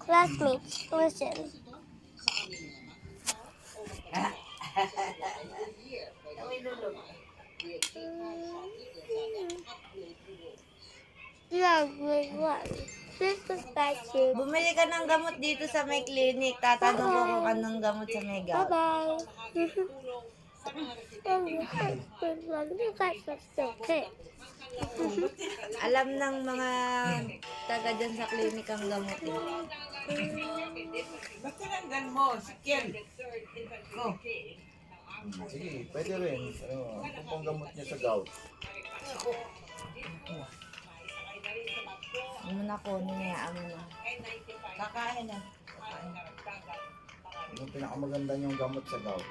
Classmates, listen. Yeah, grade 1. This was back here. Bumili ka ng gamot dito sa may clinic. Tatanong ko kung anong gamot sa may gout. Bye-bye. And your husband, you guys are still okay. Alam ng mga taga dyan sa clinic ang gamot eh. Ba't tinanggal mo? Si Ken. Go. Sige, pwede rin. Kung pang gamot niya sa gout. Ano na ko, ninayaan mo na. Kakain na. Yung pinakamaganda niyong gamot sa gout.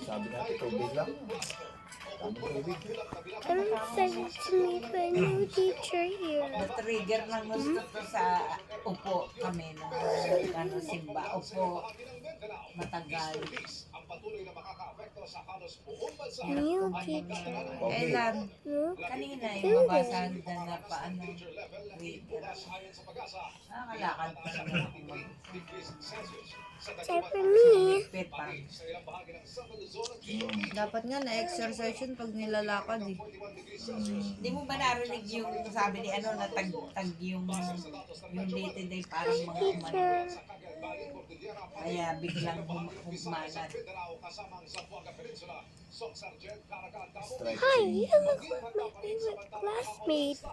Sabi natin, tubig lang. Tamang tubig. I'm excited to meet my new teacher here. Na-trigger ng gusto to sa upo kami nung simba. Upo. Matagal. New teacher. Kailan? New Kanina yung mabasahan na na paano. Trigger. Nakakalakad pa naman ako time for me. mag-petang. Dapat nga na-exercise yun pag nilalakad eh. Hindi mo ba narinig yung sabi ni ano na tag yung later day parang mga umano. Kaya biglang humalat. Hi, you look like my favorite classmate.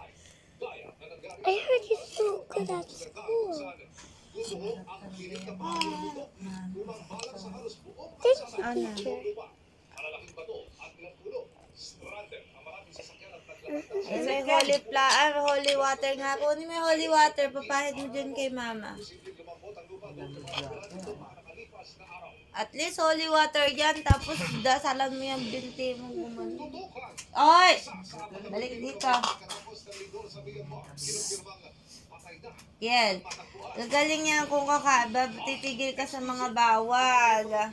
I heard you're so good at school. Thank you, teacher. May holy water nga. Kunin mo yung holy water. Papahid mo dyan kay mama. At least holy water yan. Tapos dasalan mo yung binti mo. Oy! Balik dito. Yan. Gagaling yan kung titigil ka sa mga bawal.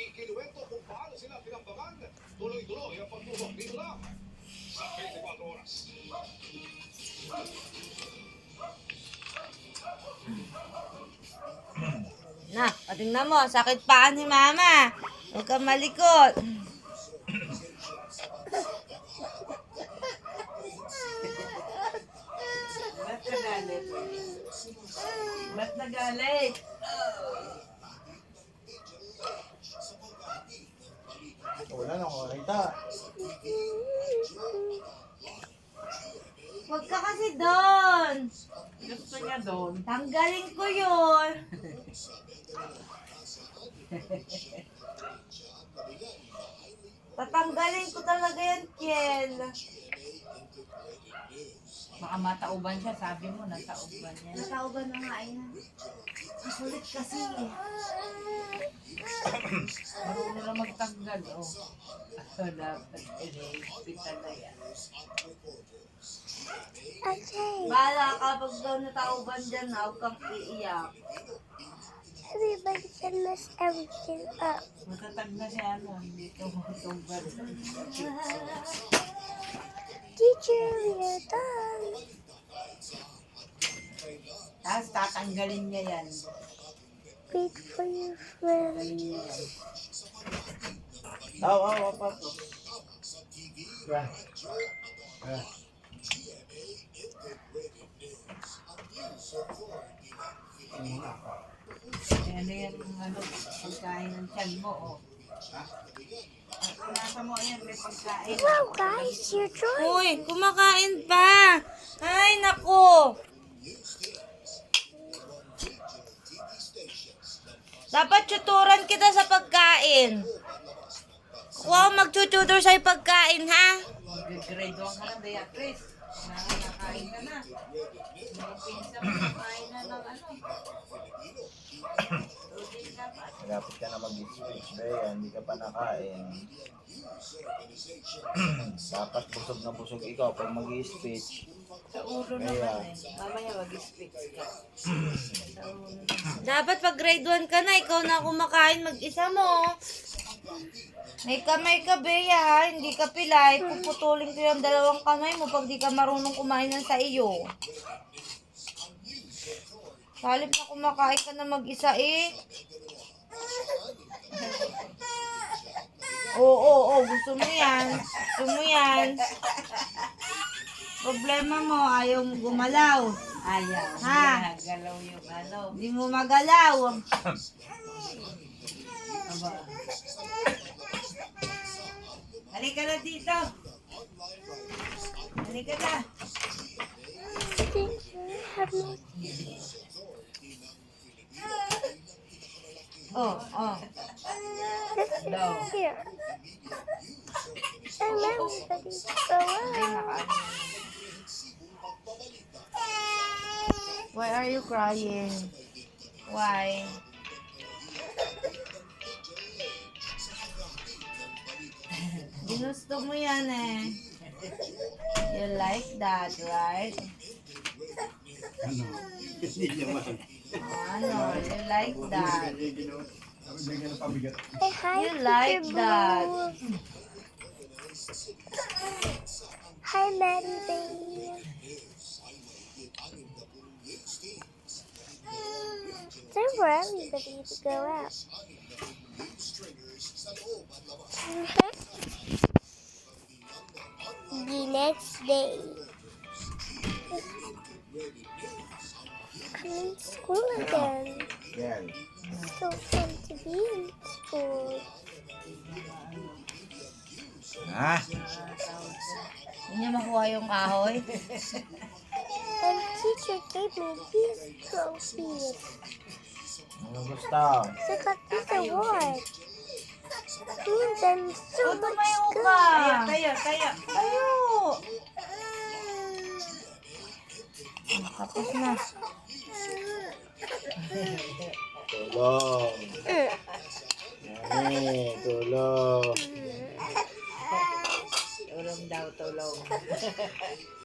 Ikinuwento kung paano sila pinambangan. Tuloy-tuloy ang pagbuhok dito lang sa 24 oras. Na, patingnan mo. Sakit paan ni mama. Huwag kang malikot. Ba't nagalit? Ba't nagalit? Wala na ako nakita. Huwag ka kasi doon. Gusto niya doon. Tanggalin ko yun. Tatanggalin ko talaga yan, Kiel. Baka matauban siya, sabi mo, natauban niya. Nataugan na nga yan. Kulit kasi. Marunong na magtanggal, oh. Dapat, hospital na yan. Okay. Bahala ka pag daw natauban dyan, huwag kang iiyak. Everybody can mess everything up. Matatag na siya, ano, hindi tumutuban. Teacher, we are done. Tapos tatanggalin niya yan. Wait for your friend. Aw. Yeah. Ano yan, ano, pagkain ng tiyan mo, oh. Nasa mo yan, may pagkain. Wow, guys, you're drawing. Uy, kumakain pa. Ay, naku. Dapat tuturan kita sa pagkain. Wow, magtututor sa'yo pagkain, ha? Grade 1 ka na, Beatrice. Nakakain ka na. Yung pinsan mo, nakain na ng ano. Dapat ka na mag-switch, Bea. Hindi ka pa nakain. Dapat busog ikaw pag mag-speech. Sa ulo Kaya, naman eh. Mamaya mag-speak ka. Dapat pag grade 1 ka na, ikaw na kumakain mag-isa mo. May kamay ka, Bea, ha? Hindi ka pilay. Puputulin ko yung 2 kamay mo pag di ka marunong kumain ng sa iyo. Halip na kumakain ka na mag-isa eh. Oo, gusto mo yan. Gusto mo yan. Problema mo, ayaw mo gumalaw. Ayaw. Ha? Galaw yung ano. Hindi mo magalaw. Aba. Halika na dito. Halika na. Have my Oh. No. here. I'm everybody go out. Why are you crying? Why? Ginusto mo yan eh. You like that, right? Ano? Hindi naman. Ano? You like that. Bigyan ng pabigat. Say hi, You like Peter that. Blue. Hi, Maddie baby. Time for everybody to go out. The next day. I'm in school again. Yan. So fun to be in school. Ha? Hindi niya makuha yung kahoy. And teacher gave me these trophies. Ano gusto? So I got this award. Means I'm so much Tumayo good. ka. Tayo. Tayo. Tapos na. Tulong. Mami, tulong. Tulong daw, tulong.